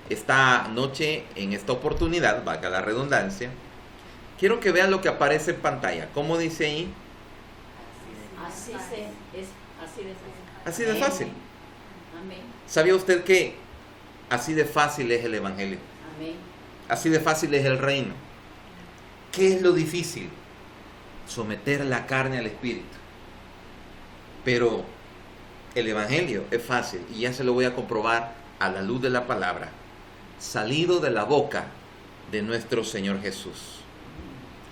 esta noche, en esta oportunidad, valga la redundancia, quiero que vean lo que aparece en pantalla. ¿Cómo dice ahí? Así de fácil. Así de fácil. Amén. ¿Sabía usted que así de fácil es el Evangelio? Amén. Así de fácil es el reino. ¿Qué es lo difícil? Someter la carne al Espíritu. Pero el Evangelio es fácil y ya se lo voy a comprobar a la luz de la palabra, salido de la boca de nuestro Señor Jesús.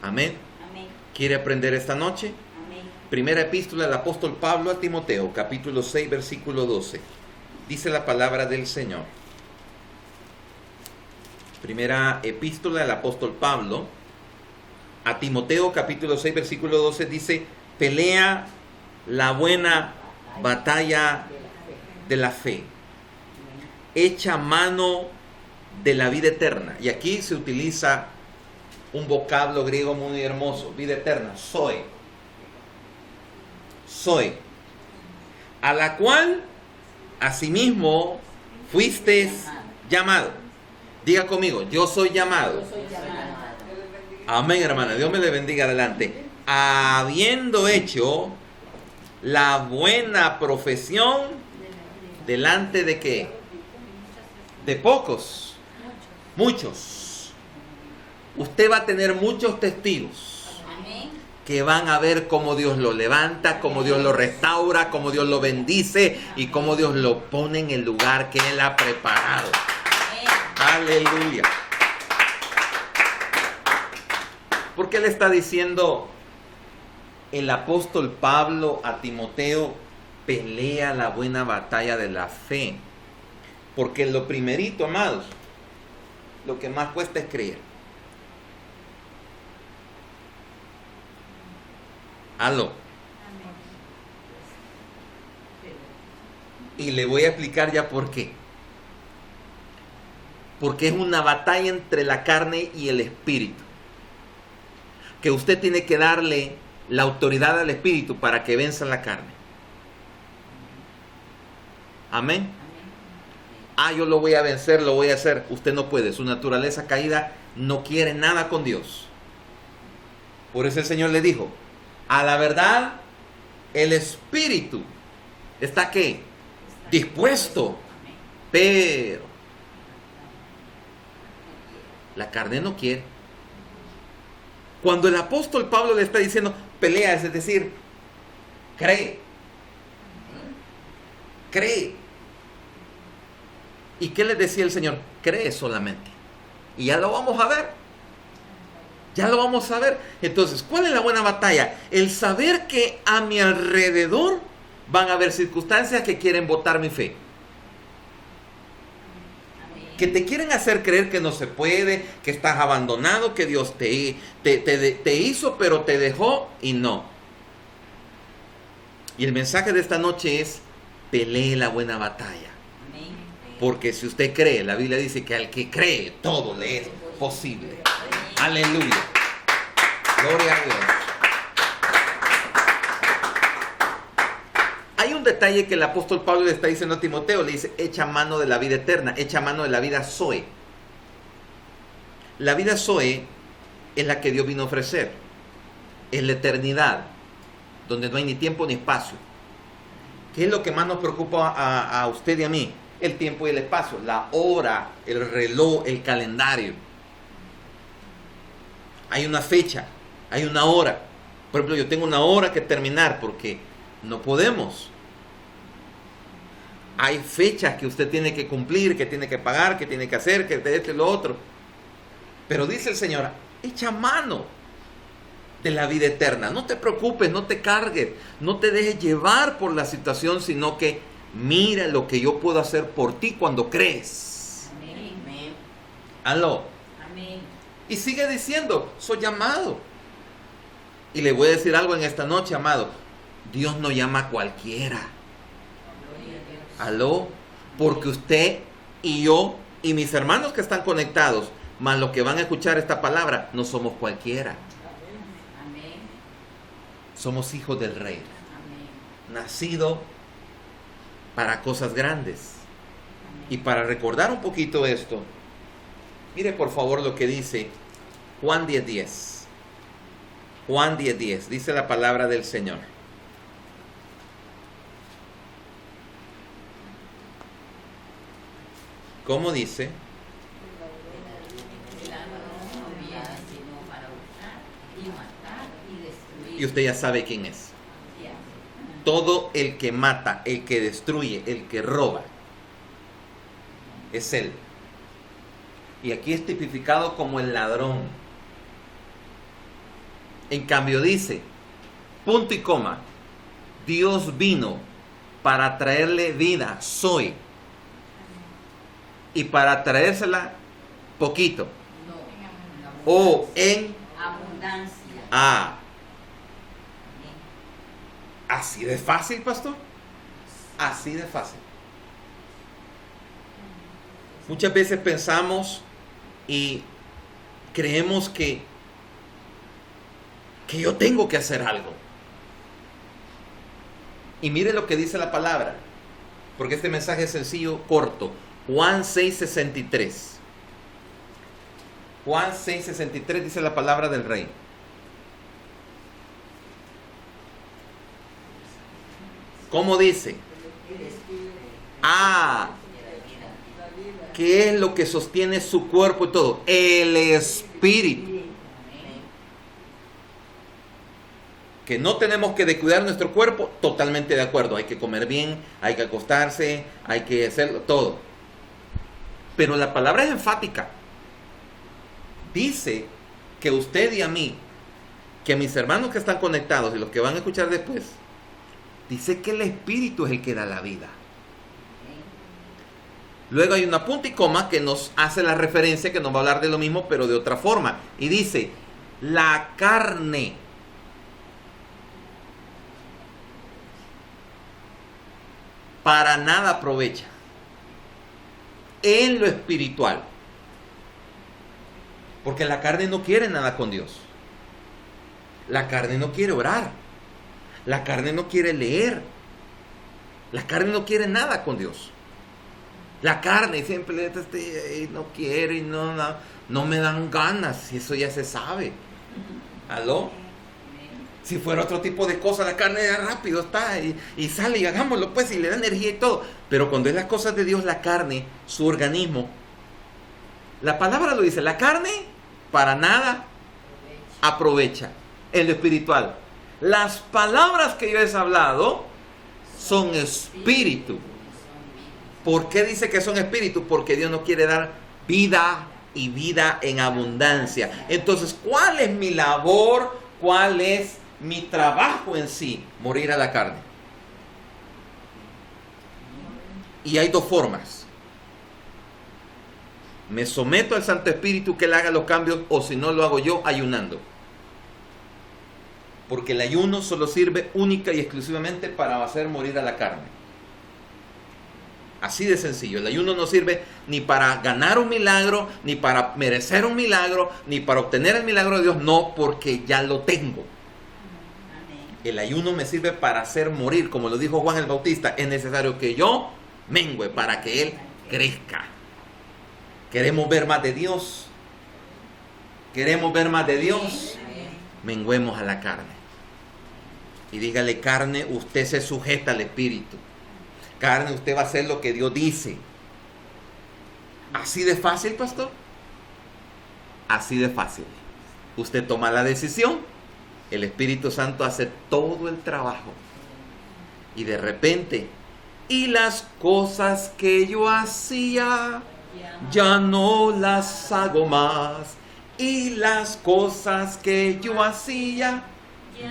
Amén. Amén. ¿Quiere aprender esta noche? Amén. Primera epístola del apóstol Pablo a Timoteo, capítulo 6, versículo 12. Dice la palabra del Señor. Primera epístola del apóstol Pablo a Timoteo, capítulo 6, versículo 12, dice: pelea la buena batalla de la fe, echa mano de la vida eterna. Y aquí se utiliza un vocablo griego muy hermoso: vida eterna, zoe. Zoe, a la cual asimismo fuisteis llamado. Diga conmigo: yo soy llamado. Yo soy llamado. Amén, hermana. Dios me le bendiga. Adelante. Habiendo hecho la buena profesión delante de ¿qué? De pocos. Muchos. Usted va a tener muchos testigos Amén. que van a ver cómo Dios lo levanta, cómo Dios lo restaura, cómo Dios lo bendice y cómo Dios lo pone en el lugar que Él ha preparado. Aleluya. Porque le está diciendo el apóstol Pablo a Timoteo: pelea la buena batalla de la fe. Porque lo primerito, amados, lo que más cuesta es creer. Aló. Y le voy a explicar ya por qué. Porque es una batalla entre la carne y el espíritu. Que usted tiene que darle la autoridad al espíritu para que venza la carne. Amén. Yo lo voy a vencer, lo voy a hacer. Usted no puede. Su naturaleza caída no quiere nada con Dios. Por eso el Señor le dijo: a la verdad, el espíritu está ¿qué? Dispuesto. Pero la carne no quiere. Cuando el apóstol Pablo le está diciendo pelea, es decir, cree. Cree. ¿Y qué le decía el Señor? Cree solamente. Y ya lo vamos a ver. Ya lo vamos a ver. Entonces, ¿cuál es la buena batalla? El saber que a mi alrededor van a haber circunstancias que quieren botar mi fe. Que te quieren hacer creer que no se puede, que estás abandonado, que Dios te hizo pero te dejó y no. Y el mensaje de esta noche es: pelee la buena batalla. Porque si usted cree, la Biblia dice que al que cree todo le es posible. Aleluya. Gloria a Dios. Hay un detalle que el apóstol Pablo le está diciendo a Timoteo. Le dice: echa mano de la vida eterna, echa mano de la vida Zoe. La vida Zoe es la que Dios vino a ofrecer. Es la eternidad, donde no hay ni tiempo ni espacio. ¿Qué es lo que más nos preocupa a usted y a mí? El tiempo y el espacio, la hora, el reloj, el calendario. Hay una fecha, hay una hora. Por ejemplo, yo tengo una hora que terminar porque no podemos. Hay fechas que usted tiene que cumplir, que tiene que pagar, que tiene que hacer, que esto y lo otro. Pero dice el Señor: echa mano de la vida eterna. No te preocupes, no te cargues, no te dejes llevar por la situación, sino que mira lo que yo puedo hacer por ti cuando crees. Amén. Aló. Amén. Y sigue diciendo: soy llamado. Y le voy a decir algo en esta noche, amado: Dios no llama a cualquiera. Aló. Porque usted y yo y mis hermanos que están conectados, más los que van a escuchar esta palabra, no somos cualquiera. Amén. Somos hijos del Rey. Amén. Nacido para cosas grandes. Y para recordar un poquito esto, mire por favor lo que dice Juan 10:10. Juan 10:10, dice la palabra del Señor. ¿Cómo dice? El alma no viene sino para buscar y matar y destruir. Y usted ya sabe quién es. Ya. Todo el que mata, el que destruye, el que roba, es Él. Y aquí es tipificado como el ladrón. En cambio dice, punto y coma, Dios vino para traerle vida, soy. Y para traérsela poquito. No. O en Abundancia. así de fácil, pastor. Así de fácil. Muchas veces pensamos y creemos que yo tengo que hacer algo. Y mire lo que dice la palabra, porque este mensaje es sencillo, corto. Juan 6:63. Juan 6:63 dice la palabra del Rey. ¿Cómo dice? ¿Qué es lo que sostiene su cuerpo y todo? El Espíritu. Que no tenemos que descuidar nuestro cuerpo, totalmente de acuerdo. Hay que comer bien, hay que acostarse, hay que hacerlo todo. Pero la palabra es enfática. Dice que usted y a mí, que a mis hermanos que están conectados y los que van a escuchar después, dice que el Espíritu es el que da la vida. Luego hay una punta y coma que nos hace la referencia, que nos va a hablar de lo mismo, pero de otra forma. Y dice, la carne para nada aprovecha en lo espiritual. Porque la carne no quiere nada con Dios. La carne no quiere orar. La carne no quiere leer. La carne no quiere nada con Dios. La carne siempre no quiero y no me dan ganas. Y eso ya se sabe. ¿Aló? Si fuera otro tipo de cosa, la carne ya rápido está y sale y hagámoslo pues y le da energía y todo. Pero cuando es las cosas de Dios, la carne, su organismo, la palabra lo dice, la carne para nada aprovecha en lo espiritual. Las palabras que yo he hablado son espíritu. ¿Por qué dice que son espíritu? Porque Dios nos quiere dar vida y vida en abundancia. Entonces, ¿cuál es mi labor? ¿Cuál es mi trabajo en sí? Morir a la carne. Y hay dos formas. Me someto al Santo Espíritu que Él haga los cambios, o si no lo hago yo, ayunando. Porque el ayuno solo sirve única y exclusivamente para hacer morir a la carne. Así de sencillo. El ayuno no sirve ni para ganar un milagro, ni para merecer un milagro, ni para obtener el milagro de Dios. No, porque ya lo tengo. El ayuno me sirve para hacer morir, como lo dijo Juan el Bautista. Es necesario que yo mengüe para que Él crezca. Queremos ver más de Dios. Queremos ver más de Dios. Menguemos a la carne. Y dígale, carne, usted se sujeta al Espíritu. Carne, usted va a hacer lo que Dios dice. ¿Así de fácil, pastor? Así de fácil. Usted toma la decisión, el Espíritu Santo hace todo el trabajo. Y de repente, y las cosas que yo hacía, ya no las hago más. Y las cosas que yo hacía,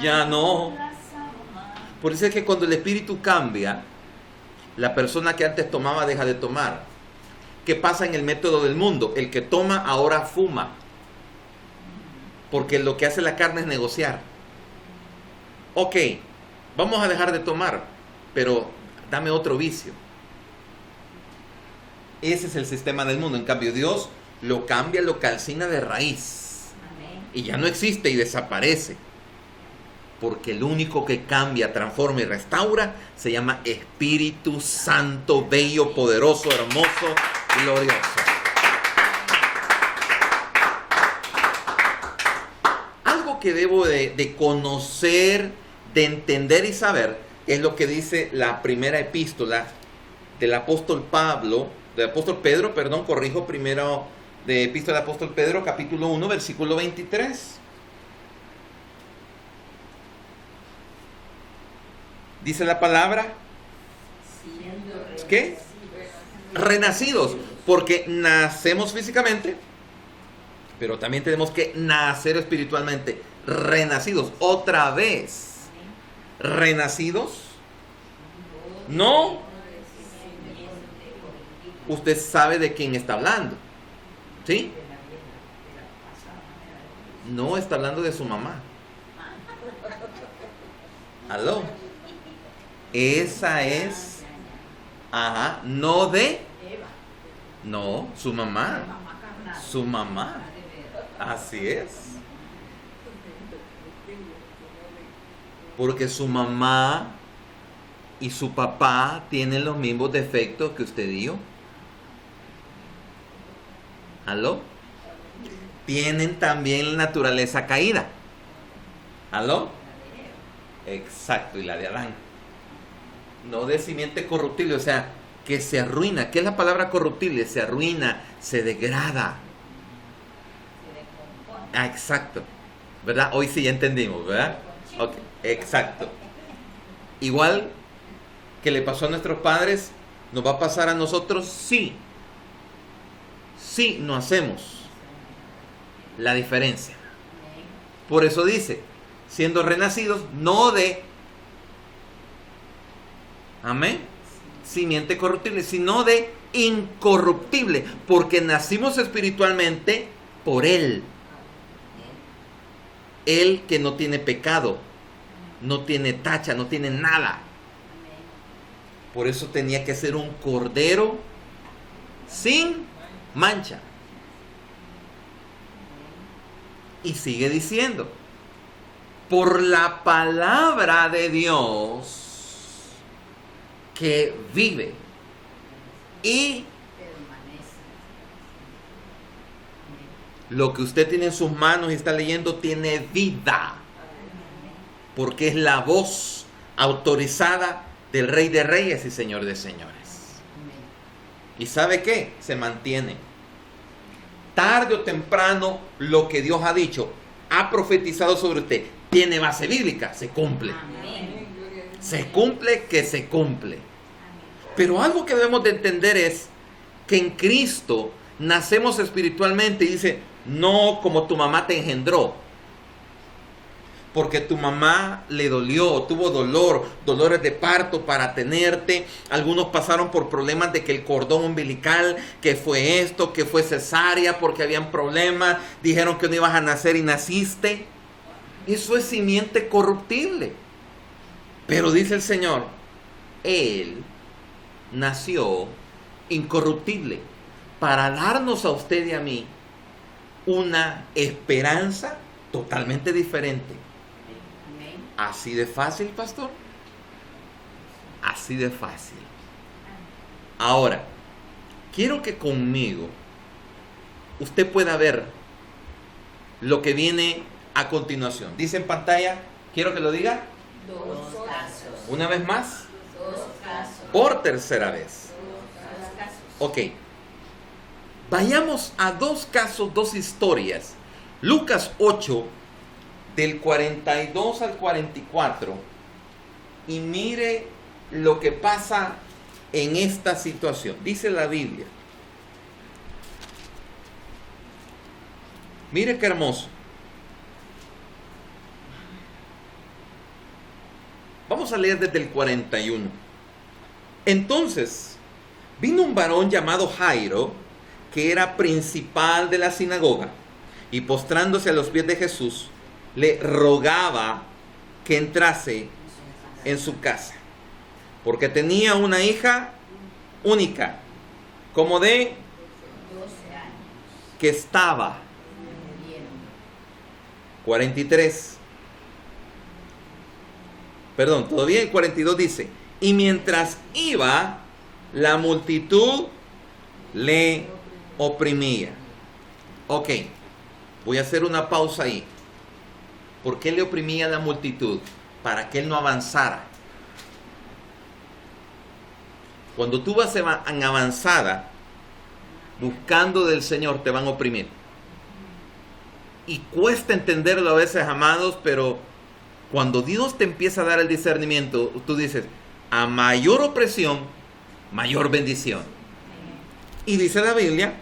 ya no. Por eso es que cuando el Espíritu cambia, la persona que antes tomaba deja de tomar. ¿Qué pasa en el método del mundo? El que toma ahora fuma. Porque lo que hace la carne es negociar. Ok, vamos a dejar de tomar, pero dame otro vicio. Ese es el sistema del mundo. En cambio, Dios lo cambia, lo calcina de raíz. Y ya no existe y desaparece. Porque el único que cambia, transforma y restaura se llama Espíritu Santo, bello, poderoso, hermoso, glorioso. Algo que debo de conocer, de entender y saber, es lo que dice la primera epístola del apóstol Pedro, primero de epístola del apóstol Pedro, capítulo 1, versículo 23. Dice la palabra, ¿qué? Renacidos, porque nacemos físicamente, pero también tenemos que nacer espiritualmente, renacidos, otra vez, renacidos, no, usted sabe de quién está hablando, ¿sí? No está hablando de su mamá. ¿Aló? Esa es, no de, no, su mamá, así es, porque su mamá y su papá tienen los mismos defectos que usted y yo. ¿Aló? Tienen también la naturaleza caída. ¿Aló? Exacto, y la de Adán. No de simiente corruptible, o sea, que se arruina. ¿Qué es la palabra corruptible? Se arruina, se degrada. Exacto. ¿Verdad? Hoy sí ya entendimos, ¿verdad? Ok, exacto. Igual que le pasó a nuestros padres, ¿nos va a pasar a nosotros? Sí. Sí, no hacemos la diferencia. Por eso dice, siendo renacidos, no de, amén, simiente corruptible, sino de incorruptible, porque nacimos espiritualmente por Él. Él que no tiene pecado, no tiene tacha, no tiene nada. Por eso tenía que ser un cordero sin mancha. Y sigue diciendo, por la palabra de Dios que vive y lo que usted tiene en sus manos y está leyendo tiene vida, porque es la voz autorizada del Rey de Reyes y Señor de Señores. ¿Y sabe qué? Se mantiene. Tarde o temprano, lo que Dios ha dicho, ha profetizado sobre usted, tiene base bíblica, se cumple. Se cumple que se cumple. Pero algo que debemos de entender es que en Cristo nacemos espiritualmente, y dice, no como tu mamá te engendró. Porque tu mamá le dolió, tuvo dolores de parto para tenerte. Algunos pasaron por problemas de que el cordón umbilical, que fue esto, que fue cesárea, porque habían problemas. Dijeron que no ibas a nacer y naciste. Eso es simiente corruptible. Pero dice el Señor, Él nació incorruptible para darnos a usted y a mí una esperanza totalmente diferente. ¿Así de fácil, pastor? Así de fácil. Ahora, quiero que conmigo usted pueda ver lo que viene a continuación. Dice en pantalla, quiero que lo diga. 2 casos. Una vez más. 2 casos. Por tercera vez. 2 casos. Ok. Vayamos a 2 casos, 2 historias. Lucas 8, del 42 al 44. Y mire lo que pasa en esta situación. Dice la Biblia. Mire qué hermoso. Vamos a leer desde el 41. Entonces, vino un varón llamado Jairo, que era principal de la sinagoga, y postrándose a los pies de Jesús, le rogaba que entrase en su casa, porque tenía una hija única, como de 12 años. que estaba. 43. Perdón, todavía el 42 dice, y mientras iba, la multitud le oprimía. Ok, voy a hacer una pausa ahí. ¿Por qué le oprimía a la multitud? Para que él no avanzara. Cuando tú vas en avanzada, buscando del Señor, te van a oprimir. Y cuesta entenderlo a veces, amados, pero cuando Dios te empieza a dar el discernimiento, tú dices, a mayor opresión, mayor bendición. Y dice la Biblia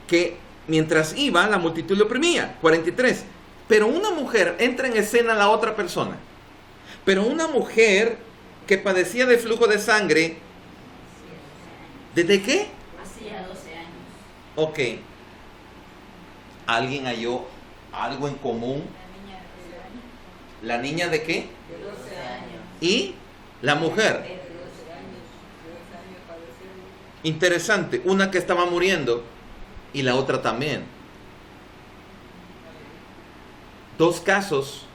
que mientras iba, la multitud le oprimía. 43. Pero una mujer, entra en escena la otra persona. Pero una mujer que padecía de flujo de sangre, ¿desde qué? Hacía 12 años. Ok. ¿Alguien halló algo en común? La niña de 12 años. ¿La niña de qué? De 12 años. Y la mujer. De 12 años. Interesante, una que estaba muriendo y la otra también. Dos casos,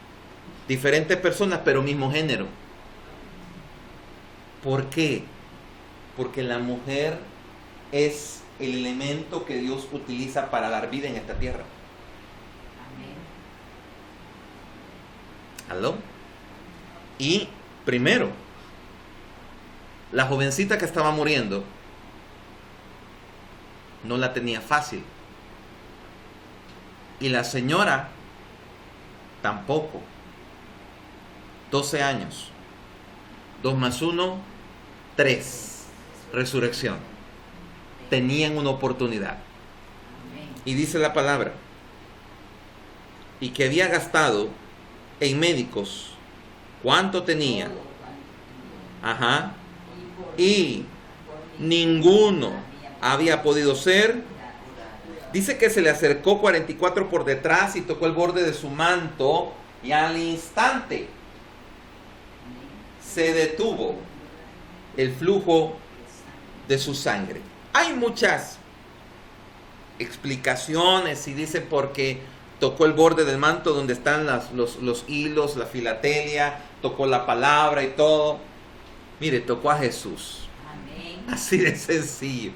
diferentes personas, pero mismo género. ¿Por qué? Porque la mujer es el elemento que Dios utiliza para dar vida en esta tierra. Amén. ¿Aló? Y primero, la jovencita que estaba muriendo no la tenía fácil. Y la señora tampoco. 12 años. 2 más 1, 3. Resurrección. Tenían una oportunidad. Amén. Y dice la palabra, y que había gastado en médicos, ¿cuánto tenía? Todo cuanto Ajá. por Y ninguno había podido ser. Dice que se le acercó 44 por detrás y tocó el borde de su manto, y al instante se detuvo el flujo de su sangre. Hay muchas explicaciones y dice porque tocó el borde del manto donde están los hilos, la filatelia, tocó la palabra y todo. Mire, tocó a Jesús. Amén. Así de sencillo.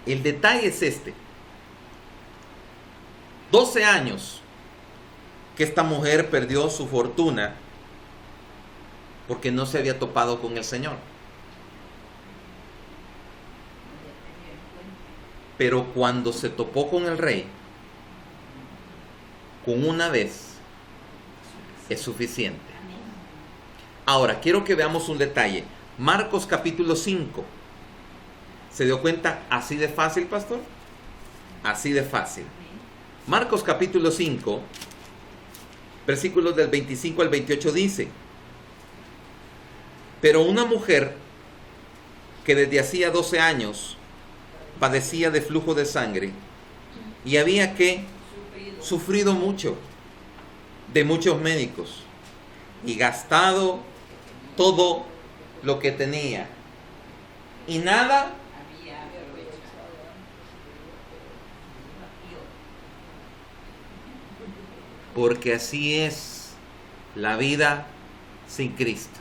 El detalle es este. 12 años que esta mujer perdió su fortuna porque no se había topado con el Señor. Pero cuando se topó con el Rey, con una vez, es suficiente. Amén. Ahora, quiero que veamos un detalle. Marcos capítulo 5. ¿Se dio cuenta? Así de fácil, pastor. Así de fácil. Marcos capítulo 5, versículos del 25 al 28 dice, pero una mujer que desde hacía 12 años padecía de flujo de sangre y había que sufrido mucho de muchos médicos y gastado todo lo que tenía y nada Había aprovechado. porque así es la vida sin Cristo.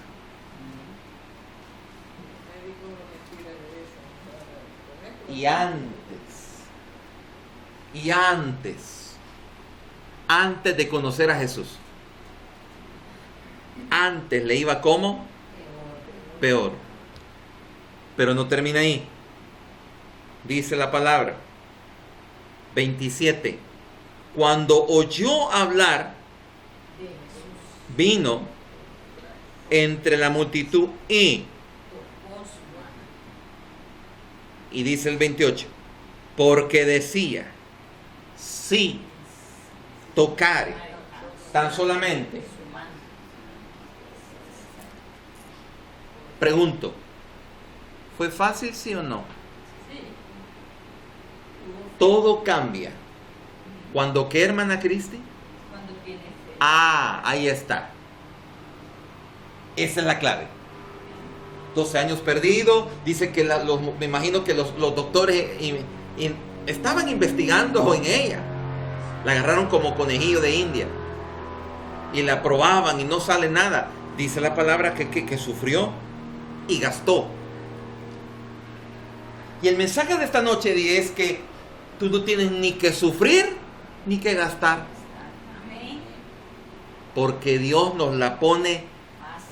Y antes de conocer a Jesús, antes le iba como peor. Pero no termina ahí. Dice la palabra 27. Cuando oyó hablar, De Jesús. vino entre la multitud y Tocó su mano. dice el 28, porque decía, si tocare tan solamente. Su mano. Pregunto, ¿fue fácil, sí o no? Sí. Todo cambia. ¿Cuando qué, hermana Cristi? Cuando tiene fe. Ahí está. Esa es la clave. 12 años perdido. Dice que me imagino que los doctores estaban investigando en ella. La agarraron como conejillo de India. y la probaban y no sale nada. Dice la palabra que sufrió y gastó. Y el mensaje de esta noche es que tú no tienes ni que sufrir ni que gastar. Amén. Porque Dios nos la pone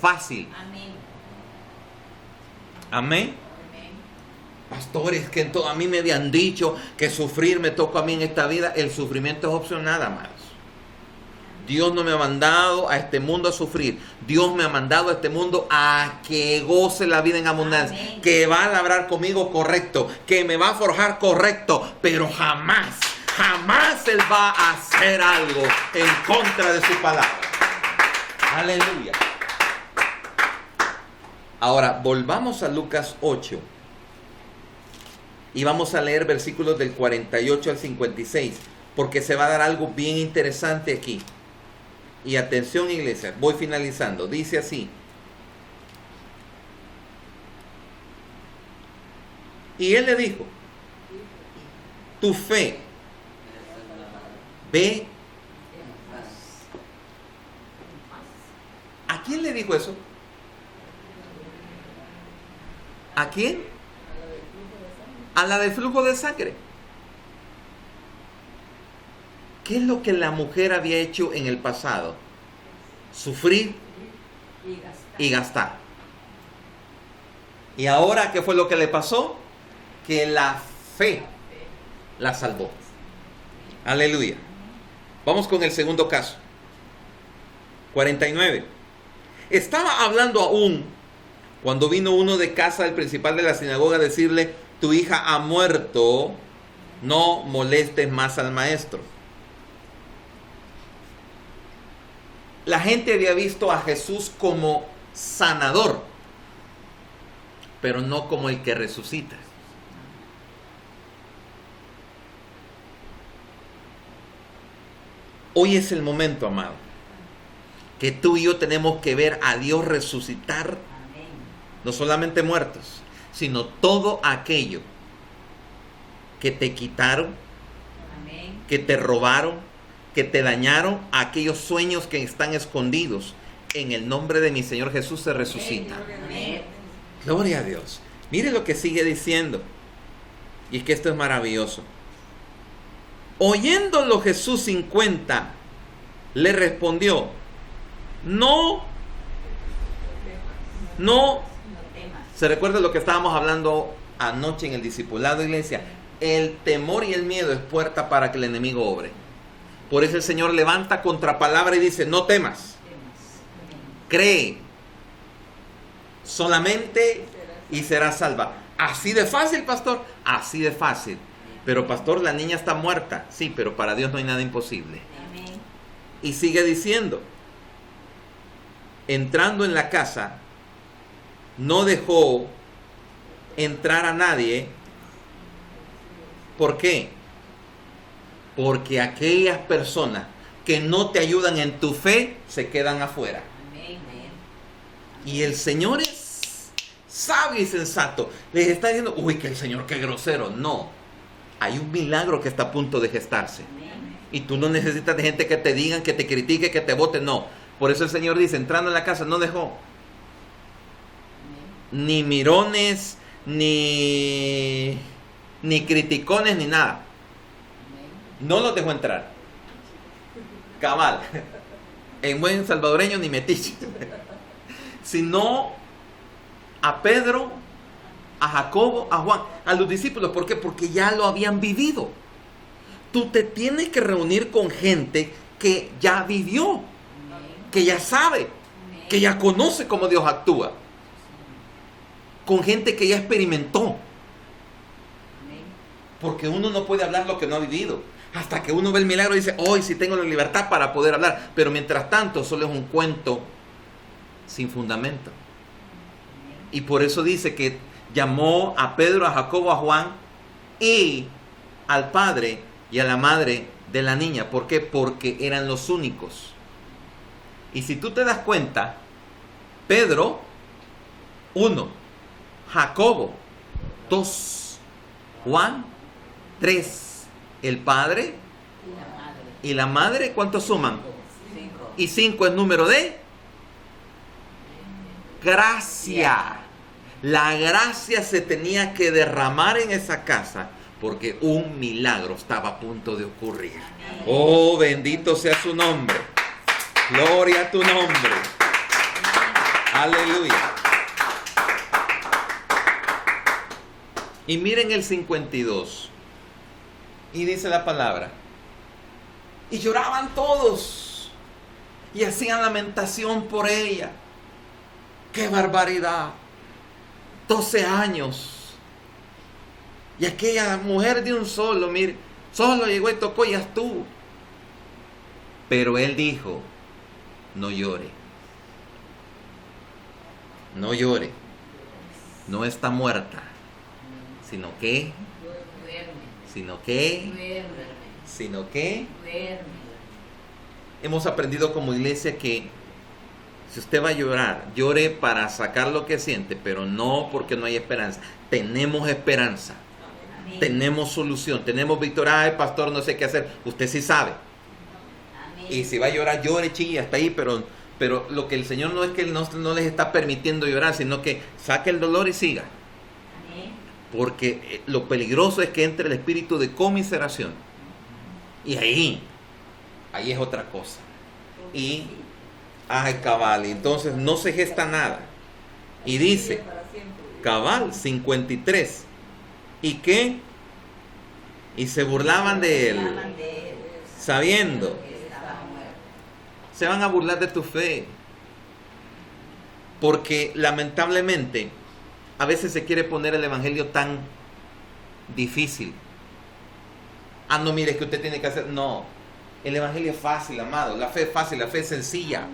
fácil. Amén. Amén. Amén. Pastores, que a mí me habían dicho que sufrir me toca a mí en esta vida. El sufrimiento es opcional, amados. Dios no me ha mandado a este mundo a sufrir. Dios me ha mandado a este mundo a que goce la vida en abundancia. Amén. Que va a labrar conmigo correcto. Que me va a forjar correcto. Pero jamás Él va a hacer algo en contra de su palabra. Aleluya. Ahora, volvamos a Lucas 8. Y vamos a leer versículos del 48 al 56. Porque se va a dar algo bien interesante aquí. Y atención, iglesia, voy finalizando. Dice así. Y él le dijo: tu fe, ve. ¿A quién le dijo eso? ¿A quién? A la del flujo de sangre. ¿Qué es lo que la mujer había hecho en el pasado? Sufrir y gastar. ¿Y ahora qué fue lo que le pasó? Que la fe la salvó. Aleluya. Vamos con el segundo caso. 49. Estaba hablando aún cuando vino uno de casa del principal de la sinagoga a decirle: tu hija ha muerto, no molestes más al maestro. La gente había visto a Jesús como sanador, pero no como el que resucita. Hoy es el momento, amado, que tú y yo tenemos que ver a Dios resucitar, Amén. no solamente muertos, sino todo aquello que te quitaron, Amén. que te robaron, que te dañaron, aquellos sueños que están escondidos. En el nombre de mi Señor Jesús se resucita. Amén. Gloria a Dios. Mire lo que sigue diciendo. Y es que esto es maravilloso. Oyéndolo Jesús 50, le respondió: no. No temas. ¿Se recuerda lo que estábamos hablando anoche en el discipulado, iglesia? El temor y el miedo es puerta para que el enemigo obre. Por eso el Señor levanta contrapalabra y dice: no temas, cree solamente y serás salva. Así de fácil, pastor, así de fácil. Pero pastor, la niña está muerta. Sí, pero para Dios no hay nada imposible. Amén. Y sigue diciendo: entrando en la casa, no dejó entrar a nadie. ¿Por qué? Porque aquellas personas que no te ayudan en tu fe se quedan afuera. Amén. Y el Señor es sabio y sensato. Les está diciendo: uy, que el Señor, qué grosero. No, hay un milagro que está a punto de gestarse. Amén. Y tú no necesitas de gente que te digan, que te critique, que te vote. No. Por eso el Señor dice: entrando en la casa no dejó ni mirones, ni criticones, ni nada. No los dejó entrar. Cabal. En buen salvadoreño, ni metiche. Sino a Pedro, a Jacobo, a Juan, a los discípulos. ¿Por qué? Porque ya lo habían vivido. Tú te tienes que reunir con gente que ya vivió, que ya sabe, que ya conoce cómo Dios actúa. Con gente que ya experimentó. Porque uno no puede hablar lo que no ha vivido. Hasta que uno ve el milagro y dice: hoy sí tengo la libertad para poder hablar. Pero mientras tanto solo es un cuento sin fundamento. Y por eso dice que llamó a Pedro, a Jacobo, a Juan y al padre y a la madre de la niña. ¿Por qué? Porque eran los únicos. Y si tú te das cuenta, Pedro, 1, Jacobo, 2, Juan, 3, el padre Y la madre. y la madre, ¿cuántos suman? 5. Y 5 es número de gracia. La gracia se tenía que derramar en esa casa porque un milagro estaba a punto de ocurrir. Oh, bendito sea su nombre. Gloria a tu nombre. Aleluya. Y miren el 52. Y dice la palabra. Y lloraban todos. Y hacían lamentación por ella. ¡Qué barbaridad! 12 años. Y aquella mujer de un solo, mire, solo llegó y tocó y ya estuvo. Pero él dijo, no llore. No llore. No está muerta. Sino que, hemos aprendido como iglesia que si usted va a llorar, llore para sacar lo que siente, pero no porque no hay esperanza. Tenemos esperanza. Amén. Tenemos solución, tenemos victoria. Ay, pastor, no sé qué hacer. Usted sí sabe. Amén. Y si va a llorar, llore, chille, hasta ahí, pero lo que el Señor no es que Él no les está permitiendo llorar, sino que saque el dolor y siga. Amén. Porque lo peligroso es que entre el espíritu de conmiseración. Y ahí es otra cosa. Y ay, cabal, entonces no se gesta nada. Y dice, cabal, 53. ¿Y qué? Y se burlaban de él, sabiendo. Se van a burlar de tu fe. Porque lamentablemente, a veces se quiere poner el evangelio tan difícil. Ah, no, mire, es que usted tiene que hacer. No, el evangelio es fácil, amado. La fe es fácil, la fe es sencilla.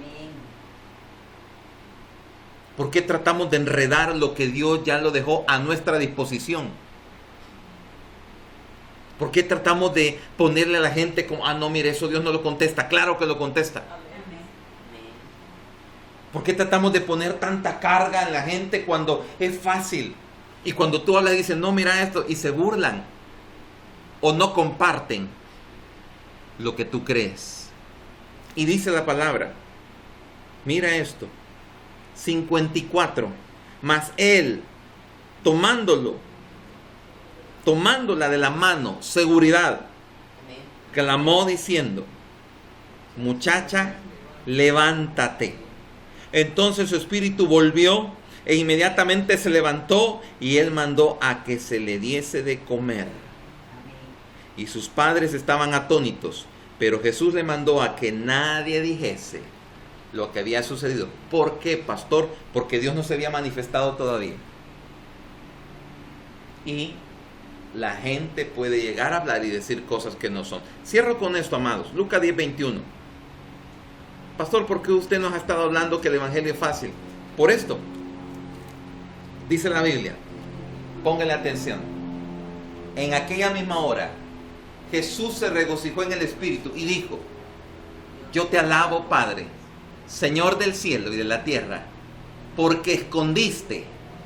¿Por qué tratamos de enredar lo que Dios ya lo dejó a nuestra disposición? ¿Por qué tratamos de ponerle a la gente como, ah, no, mire, eso Dios no lo contesta? Claro que lo contesta. ¿Por qué tratamos de poner tanta carga en la gente cuando es fácil? Y cuando tú hablas y dices, no, mira esto, y se burlan. O no comparten lo que tú crees. Y dice la palabra, mira esto. 54, mas él tomándola de la mano, seguridad, clamó diciendo, muchacha, levántate. Entonces su espíritu volvió e inmediatamente se levantó y él mandó a que se le diese de comer. Y sus padres estaban atónitos, pero Jesús le mandó a que nadie dijese lo que había sucedido. ¿Por qué, pastor? Porque Dios no se había manifestado todavía. Y la gente puede llegar a hablar y decir cosas que no son. Cierro con esto, amados. Lucas 10:21. Pastor, ¿por qué usted nos ha estado hablando que el evangelio es fácil? Por esto. Dice la Biblia. Póngale atención. En aquella misma hora, Jesús se regocijó en el Espíritu y dijo, yo te alabo, Padre, Señor del cielo y de la tierra, porque escondiste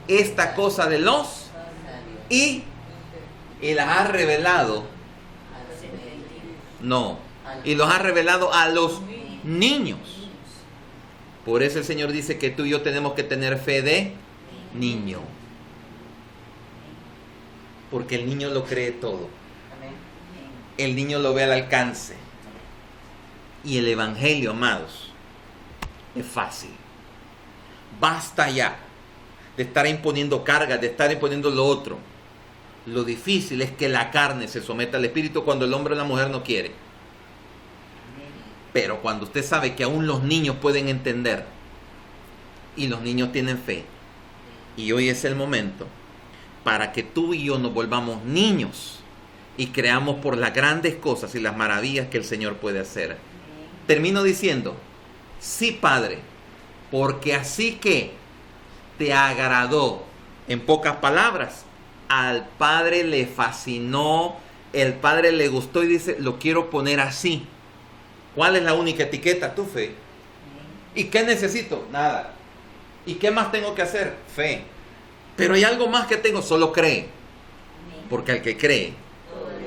esta cosa de los y las has revelado. No, y los has revelado a los niños. Por eso el Señor dice que tú y yo tenemos que tener fe de niño. Porque el niño lo cree todo. El niño lo ve al alcance. Y el evangelio, amados, es fácil. Basta ya de estar imponiendo cargas, de estar imponiendo lo otro. Lo difícil es que la carne se someta al espíritu cuando el hombre o la mujer no quiere. Pero cuando usted sabe que aún los niños pueden entender y los niños tienen fe, y hoy es el momento para que tú y yo nos volvamos niños y creamos por las grandes cosas y las maravillas que el Señor puede hacer. Termino diciendo, sí, Padre, porque así que te agradó. En pocas palabras, al Padre le fascinó, el Padre le gustó y dice, lo quiero poner así. ¿Cuál es la única etiqueta? Tu fe. ¿Y qué necesito? Nada. ¿Y qué más tengo que hacer? Fe. Pero hay algo más que tengo, solo cree. Porque al que cree,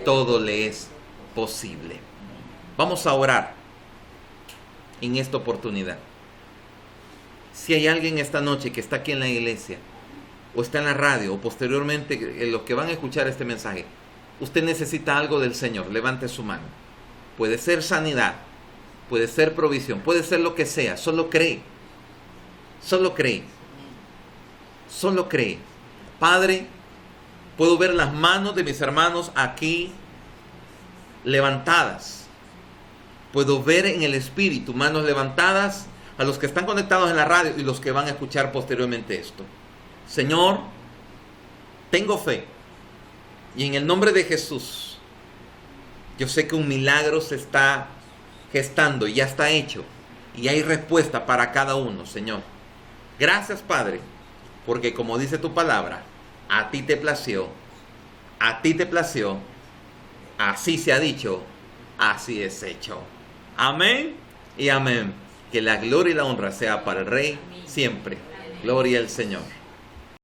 todo le es posible. Vamos a orar. en esta oportunidad. Si hay alguien esta noche que está aquí en la iglesia, o está en la radio, o posteriormente los que van a escuchar este mensaje, usted necesita algo del Señor, levante su mano. Puede ser sanidad, puede ser provisión, puede ser lo que sea, solo cree. Solo cree. Solo cree. Padre, puedo ver las manos de mis hermanos aquí levantadas. Puedo ver en el Espíritu manos levantadas a los que están conectados en la radio y los que van a escuchar posteriormente esto. Señor, tengo fe. Y en el nombre de Jesús, yo sé que un milagro se está gestando y ya está hecho. Y hay respuesta para cada uno, Señor. Gracias, Padre, porque como dice tu palabra, a ti te plació, así se ha dicho, así es hecho. Amén y amén. Que la gloria y la honra sea para el Rey siempre. Gloria al Señor.